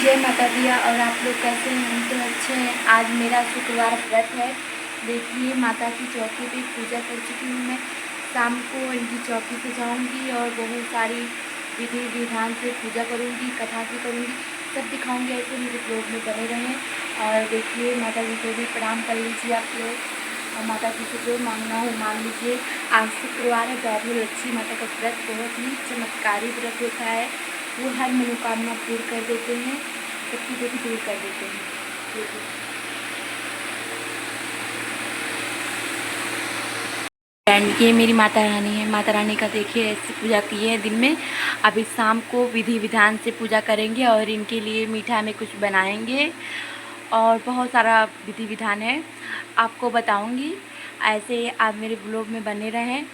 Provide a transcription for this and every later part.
जय माता दिया। और आप लोग कैसे हैं? हम तो अच्छे हैं। आज मेरा शुक्रवार व्रत है। देखिए माता की चौकी पे पूजा कर चुकी हूँ मैं। शाम को इनकी चौकी पे जाऊँगी और बहुत सारी विधि विधान से पूजा करूँगी, कथा भी करूँगी, सब दिखाऊँगी। ऐसे मेरे ब्लॉग में बने रहें। और देखिए माता जी को भी प्रणाम कर लीजिए आप लोग, और माता जी से जो मांगना हो मांग लीजिए। आज शुक्रवार है, वैभव लक्ष्मी माता का व्रत बहुत ही चमत्कारी व्रत होता है। वो हर मनोकामना पूर्ण कर देते हैं, सब चीज़ें भी दूर कर देते हैं। एंड ये मेरी माता रानी है। माता रानी का देखिए ऐसे पूजा की है दिन में। अभी शाम को विधि विधान से पूजा करेंगे और इनके लिए मीठा में कुछ बनाएंगे और बहुत सारा विधि विधान है, आपको बताऊंगी। ऐसे आप मेरे ब्लॉग में बने रहें।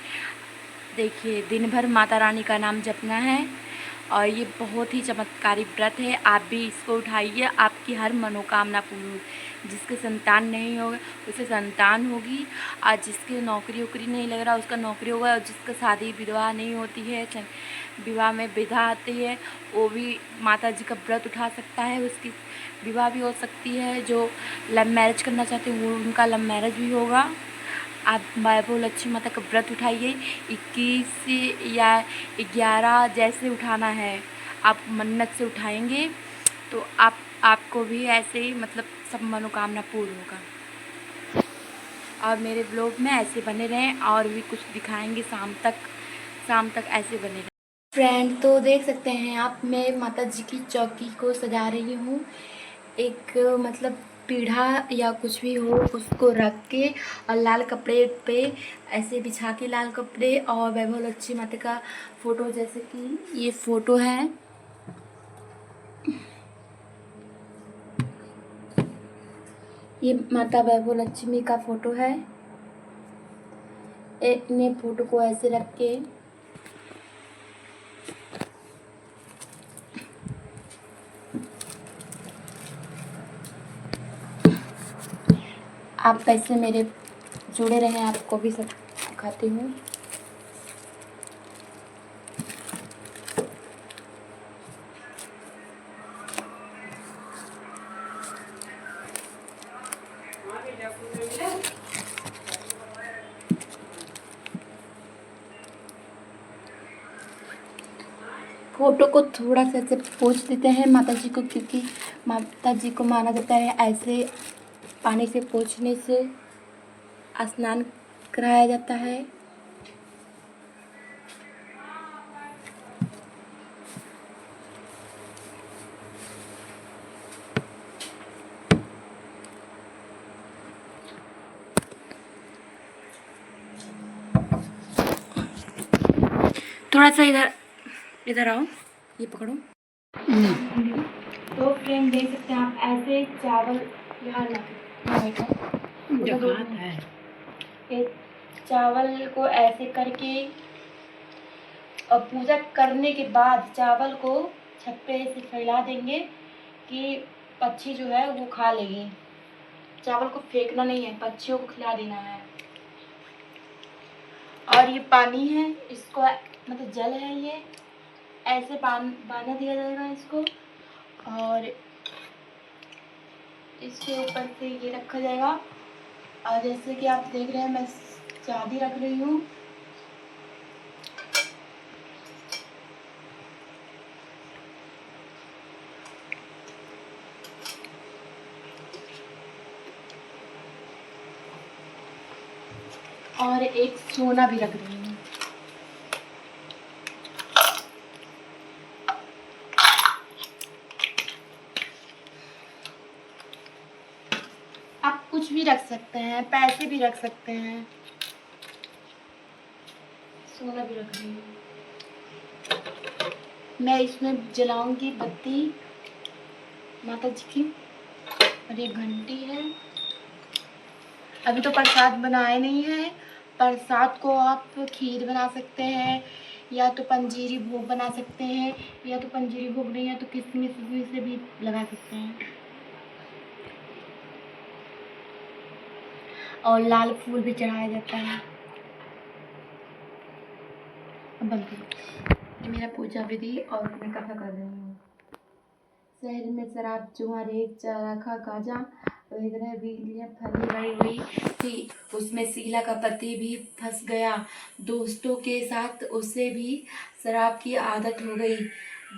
देखिए दिन भर माता रानी का नाम जपना है और ये बहुत ही चमत्कारी व्रत है। आप भी इसको उठाइए, आपकी हर मनोकामना पूर्ण होगी। जिसके संतान नहीं होगा उसे संतान होगी, और जिसके नौकरी वोकरी नहीं लग रहा उसका नौकरी होगा, और जिसका शादी विवाह नहीं होती है, विवाह में विधा आती है, वो भी माता जी का व्रत उठा सकता है, उसकी विवाह भी हो सकती है। जो लव मैरिज करना चाहते हैं वो उनका लव मैरिज भी होगा। आप वैभव लक्ष्मी माता का व्रत उठाइए। 21 या 11 जैसे उठाना है, आप मन्नत से उठाएंगे तो आपको भी ऐसे ही मतलब सब मनोकामना पूर्ण होगा। और मेरे ब्लॉग में ऐसे बने रहें और भी कुछ दिखाएंगे शाम तक ऐसे बने रहें। फ्रेंड तो देख सकते हैं आप, मैं माता जी की चौकी को सजा रही हूँ। एक मतलब पीढ़ा या कुछ भी हो उसको रख के और लाल कपड़े पे ऐसे बिछा के, लाल कपड़े और वैभव लक्ष्मी माता का फ़ोटो, जैसे कि ये फ़ोटो है, ये माता वैभव लक्ष्मी का फ़ोटो है। इन्हें फ़ोटो को ऐसे रख के आप कैसे मेरे जुड़े रहें, आपको भी सब दिखाती हूँ। फोटो को थोड़ा सा ऐसे पोंछ देते हैं माता जी को, क्योंकि माता जी को माना जाता है ऐसे पानी से पोंछने से स्नान कराया जाता है। थोड़ा सा इधर आओ, ये पकड़ो। तो फ्रेंड देख सकते हैं आप, ऐसे चावल यहाँ है, ये चावल को ऐसे करके और पूजा करने के बाद चावल को छत पे ऐसे फैला देंगे कि पक्षी जो है वो खा लेगी। चावल को फेंकना नहीं है, पक्षियों को खिला देना है। और ये पानी है, इसको मतलब जल है, ये ऐसे बांधा दिया जाएगा इसको, और इसके ऊपर से ये रखा जाएगा। और जैसे कि आप देख रहे हैं मैं चांदी रख रही हूँ। और एक सोना भी रख रही हूँ। आप कुछ भी रख सकते हैं, पैसे भी रख सकते हैं। सोना भी रख रही हूँ। मैं इसमें जलाऊंगी बत्ती माता जी की, और ये घंटी है। अभी तो प्रसाद बनाए नहीं है। प्रसाद को आप खीर बना सकते हैं, या तो पंजीरी भोग बना सकते हैं, या तो पंजीरी भोग नहीं है तो किशमिश से भी लगा सकते हैं। और लाल फूल भी चढ़ाया जाता है। अब बंद करो। ये मेरा पूजा विधि और मैं कथा कर रही हूँ। शहर में शराब, जुआ, रेत, चरखा, गांजा वगैरह बीड़ियाँ फैली बड़ी हुई थी। उसमें शीला का पति भी फंस गया। दोस्तों के साथ उसे भी शराब की आदत हो गई।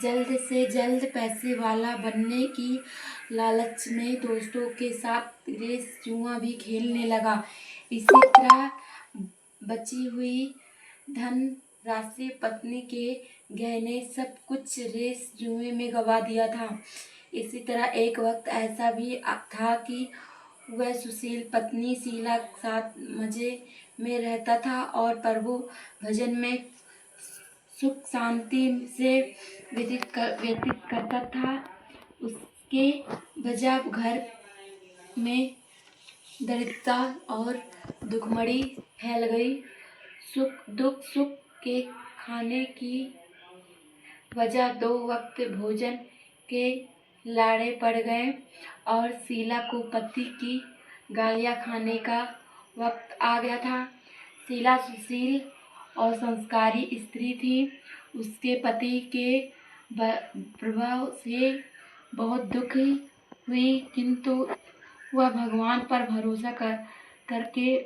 जल्द से जल्द पैसे वाला बनने की लालच में दोस्तों के साथ रेस जुआ भी खेलने लगा। इसी तरह बची हुई धन राशि, पत्नी के गहने, सब कुछ रेस जुए में गवा दिया था। इसी तरह एक वक्त ऐसा भी था कि वह सुशील पत्नी शीला के साथ मजे में रहता था और प्रभु भजन में सुख शांति से व्यतीत करता था। उसके बजाय घर में दरिद्रता और दुखमड़ी फैल गई। सुख के खाने की वजह 2 वक्त भोजन के लाड़े पड़ गए और शीला को पति की गालियाँ खाने का वक्त आ गया था। शीला सुशील और संस्कारी स्त्री थी। उसके पति के प्रभाव से बहुत दुखी हुई, किंतु वह भगवान पर भरोसा करके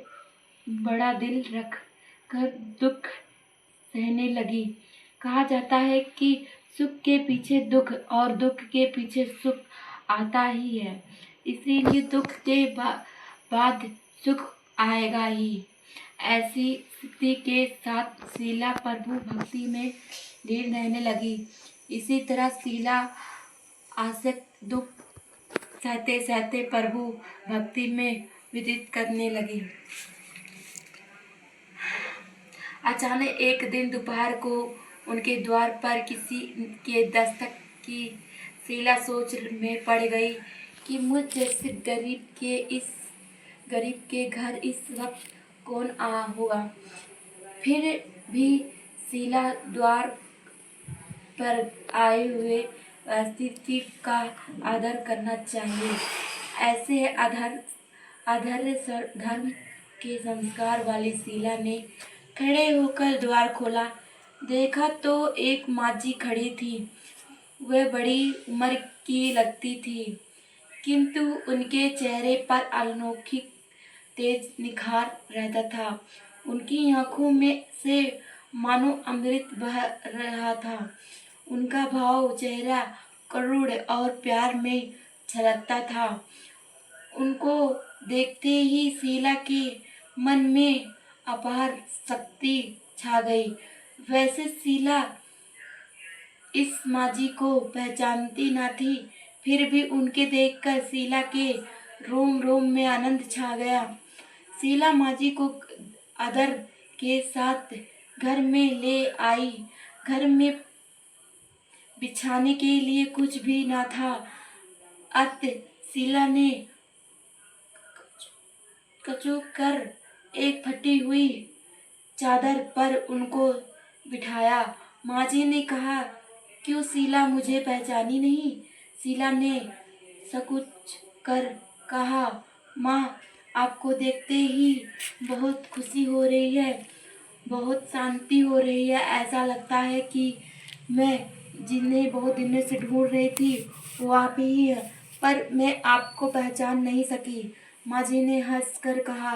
बड़ा दिल रख कर दुख सहने लगी। कहा जाता है कि सुख के पीछे दुख और दुख के पीछे सुख आता ही है, इसीलिए दुख के बाद सुख आएगा ही। ऐसी स्थिति के साथ शीला प्रभु भक्ति में लीन रहने लगी। इसी तरह शीला आसक्त दुख सहते सहते प्रभु भक्ति में व्यतीत करने लगी। अचानक एक दिन दोपहर को उनके द्वार पर किसी के दस्तक की शीला सोच में पड़ गई कि मुझ जैसे गरीब के घर इस वक्त कौन होगा। फिर भी शीला द्वार पर आए हुए अतिथि का आदर करना चाहिए। ऐसे धर्म के संस्कार वाली शीला ने खड़े होकर द्वार खोला। देखा तो एक माँ जी खड़ी थी। वह बड़ी उम्र की लगती थी, किंतु उनके चेहरे पर अलौकिक तेज निखार रहता था। उनकी आंखों में से मानो अमृत बह रहा था। उनका भाव चेहरा करुण और प्यार में छलकता था। उनको देखते ही शीला के मन में अपार शक्ति छा गई। वैसे शीला इस माँजी को पहचानती न थी, फिर भी उनके देखकर शीला के रोम रोम में आनंद छा गया। शीला माँजी को आदर के साथ घर में ले आई। घर में बिछाने के लिए कुछ भी न था। अतः शीला ने कचूक कर एक फटी हुई चादर पर उनको बिठाया। माँ जी ने कहा, क्यों शीला, मुझे पहचानी नहीं? शीला ने संकुच कर कहा, माँ, आपको देखते ही बहुत खुशी हो रही है, बहुत शांति हो रही है। ऐसा लगता है कि मैं जिन्हें बहुत दिनों से ढूंढ रही थी वो आप ही है, पर मैं आपको पहचान नहीं सकी। माँ जी ने हंसकर कहा,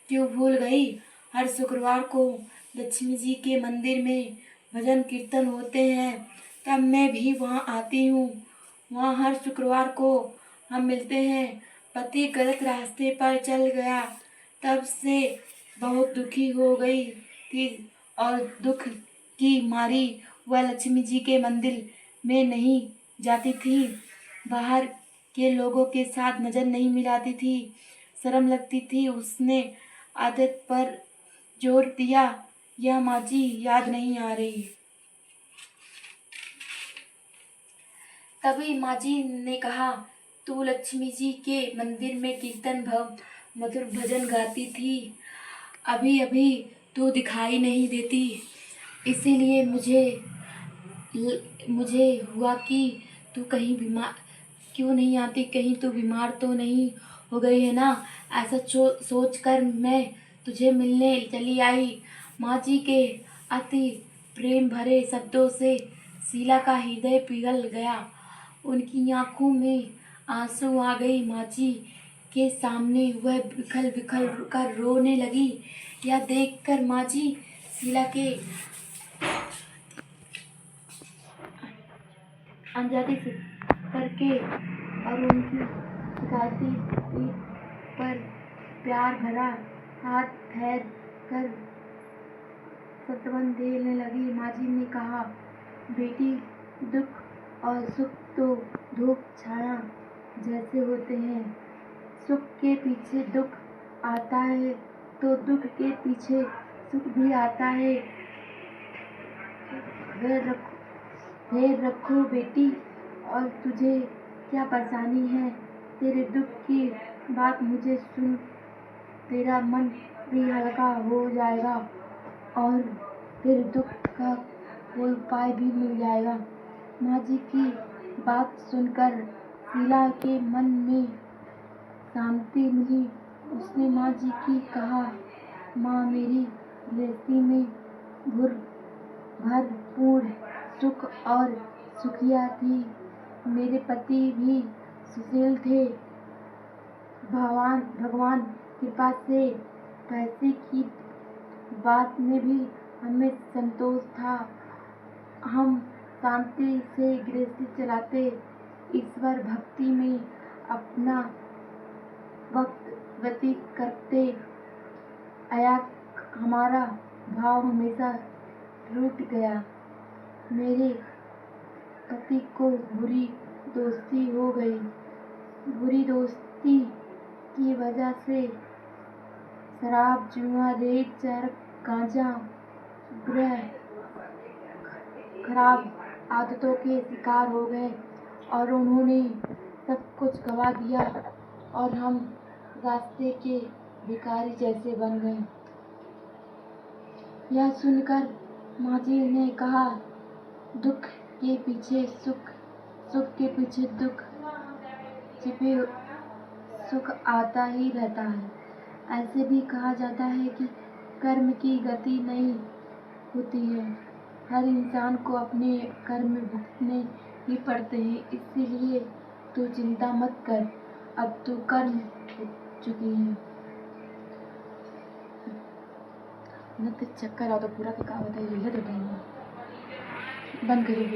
क्यों भूल गई? हर शुक्रवार को लक्ष्मी जी के मंदिर में भजन कीर्तन होते हैं, तब मैं भी वहाँ आती हूँ। वहाँ हर शुक्रवार को हम मिलते हैं। पति गलत रास्ते पर चल गया, तब से बहुत दुखी हो गई थी और दुख की मारी वह लक्ष्मी जी के मंदिर में नहीं जाती थी। बाहर के लोगों के साथ नजर नहीं मिलाती थी, शर्म लगती थी। उसने आदत पर जोर दिया, यह माँ जी याद नहीं आ रही। तभी माँ जी ने कहा, तू लक्ष्मी जी के मंदिर में कीर्तन भव मधुर भजन गाती थी, अभी अभी तू दिखाई नहीं देती। इसीलिए मुझे हुआ कि तू कहीं बीमार क्यों नहीं आती, कहीं तू बीमार तो नहीं हो गई है ना। ऐसा सोचकर मैं तुझे मिलने चली आई। माँ जी के अति प्रेम भरे शब्दों से शीला का हृदय पिघल गया। उनकी आंखों में आंसू आ गए। माँ जी के सामने वह बिखर बिखर कर रोने लगी। यह देखकर माँ जी शीला के अनजाने से करके और उनकी शिकायती पीठ पर प्यार भरा हाथ फेर कर सांत्वना देने लगी। माँ जी ने कहा, बेटी, दुख और सुख तो धूप छाया जैसे होते हैं। सुख के पीछे दुख आता है तो दुख के पीछे सुख भी आता है। धैर्य रखो बेटी। और तुझे क्या परेशानी है? तेरे दुख की बात मुझे सुन तेरा मन भी हल्का हो जाएगा और तेरे दुख का कोई उपाय भी मिल जाएगा। माँ जी की बात सुनकर शीला के मन में शांति मिली। उसने माँ जी की कहा, माँ, मेरी गृहस्थी में भरपूर सुख और सुखिया थी। मेरे पति भी सुशील थे। भगवान कृपा से पैसे की बात में भी हमें संतोष था। हम शांति से गृहस्थी चलाते, ईश्वर भक्ति में अपना वक्त व्यतीत करते आया। हमारा भाव हमेशा टूट गया। मेरे पति को बुरी दोस्ती हो गई। बुरी दोस्ती की वजह से शराब, जुआ, रेत, चरस, गांजा, ग्रह खराब आदतों के शिकार हो गए और उन्होंने सब कुछ गवा दिया और हम रास्ते के भिखारी जैसे बन गए। यह सुनकर माँ जी ने कहा, दुख के पीछे सुख, सुख के पीछे दुख छिपे सुख आता ही रहता है। ऐसे भी कहा जाता है कि कर्म की गति नहीं होती है। हर इंसान को अपने कर्म भुगतने ही पड़ते हैं। इसीलिए तू चिंता मत कर, अब तू कर्म भुगत चुकी है। न तो चक्कर आता पूरा का होता है, बंद करिए।